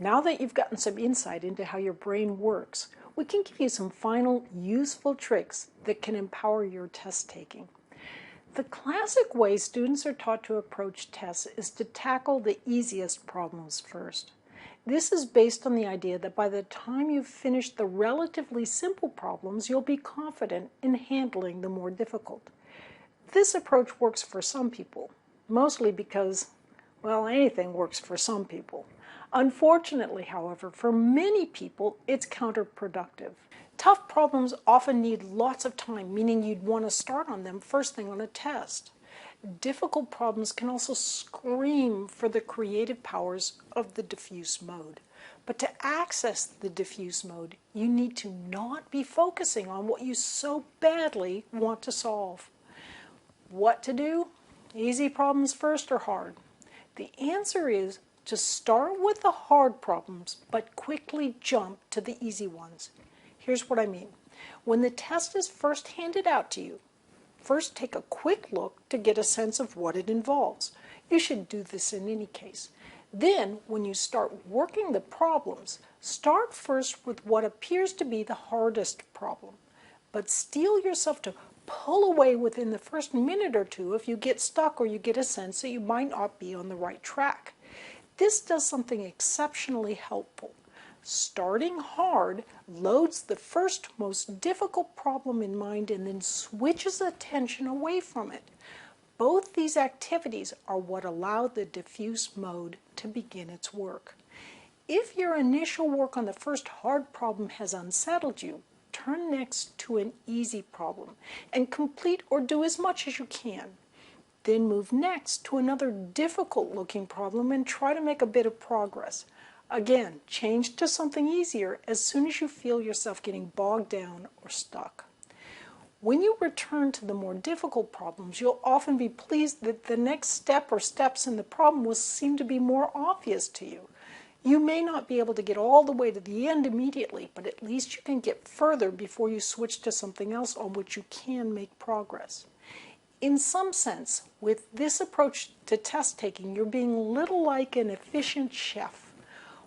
Now that you've gotten some insight into how your brain works, we can give you some final useful tricks that can empower your test taking. The classic way students are taught to approach tests is to tackle the easiest problems first. This is based on the idea that by the time you've finished the relatively simple problems, you'll be confident in handling the more difficult. This approach works for some people, mostly because, well, anything works for some people. Unfortunately, however, for many people, it's counterproductive. Tough problems often need lots of time, meaning you'd want to start on them first thing on a test. Difficult problems can also scream for the creative powers of the diffuse mode. But to access the diffuse mode, you need to not be focusing on what you so badly want to solve. What to do? Easy problems first or hard? The answer is to start with the hard problems, but quickly jump to the easy ones. Here's what I mean. When the test is first handed out to you, first take a quick look to get a sense of what it involves. You should do this in any case. Then, when you start working the problems, start first with what appears to be the hardest problem. But steel yourself to pull away within the first minute or two if you get stuck or you get a sense that you might not be on the right track. This does something exceptionally helpful. Starting hard loads the first most difficult problem in mind and then switches attention away from it. Both these activities are what allow the diffuse mode to begin its work. If your initial work on the first hard problem has unsettled you, turn next to an easy problem and complete or do as much as you can. Then move next to another difficult-looking problem and try to make a bit of progress. Again, change to something easier as soon as you feel yourself getting bogged down or stuck. When you return to the more difficult problems, you'll often be pleased that the next step or steps in the problem will seem to be more obvious to you. You may not be able to get all the way to the end immediately, but at least you can get further before you switch to something else on which you can make progress. In some sense, with this approach to test taking, you're being a little like an efficient chef.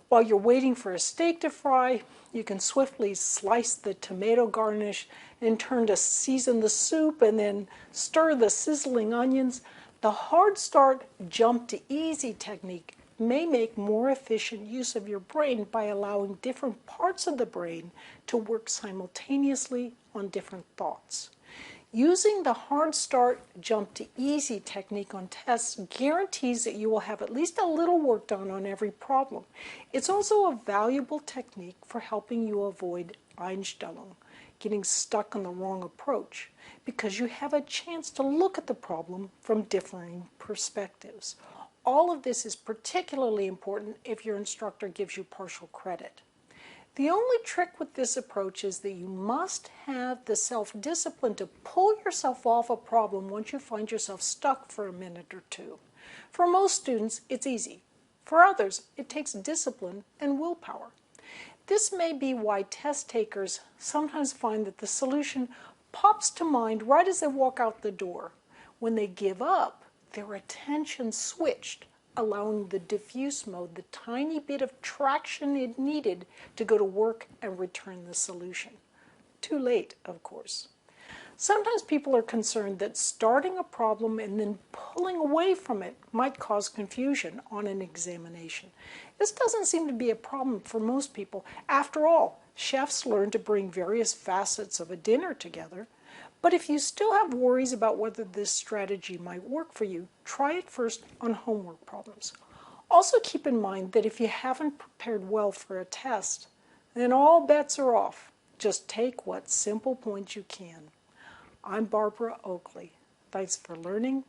While you're waiting for a steak to fry, you can swiftly slice the tomato garnish and turn to season the soup and then stir the sizzling onions. The hard start, jump to easy technique may make more efficient use of your brain by allowing different parts of the brain to work simultaneously on different thoughts. Using the hard start, jump to easy technique on tests guarantees that you will have at least a little work done on every problem. It's also a valuable technique for helping you avoid Einstellung, getting stuck on the wrong approach, because you have a chance to look at the problem from differing perspectives. All of this is particularly important if your instructor gives you partial credit. The only trick with this approach is that you must have the self-discipline to pull yourself off a problem once you find yourself stuck for a minute or two. For most students, it's easy. For others, it takes discipline and willpower. This may be why test takers sometimes find that the solution pops to mind right as they walk out the door. When they give up, their attention switched, allowing the diffuse mode the tiny bit of traction it needed to go to work and return the solution. Too late, of course. Sometimes people are concerned that starting a problem and then pulling away from it might cause confusion on an examination. This doesn't seem to be a problem for most people. After all, chefs learn to bring various facets of a dinner together. But if you still have worries about whether this strategy might work for you, try it first on homework problems. Also keep in mind that if you haven't prepared well for a test, then all bets are off. Just take what simple points you can. I'm Barbara Oakley. Thanks for learning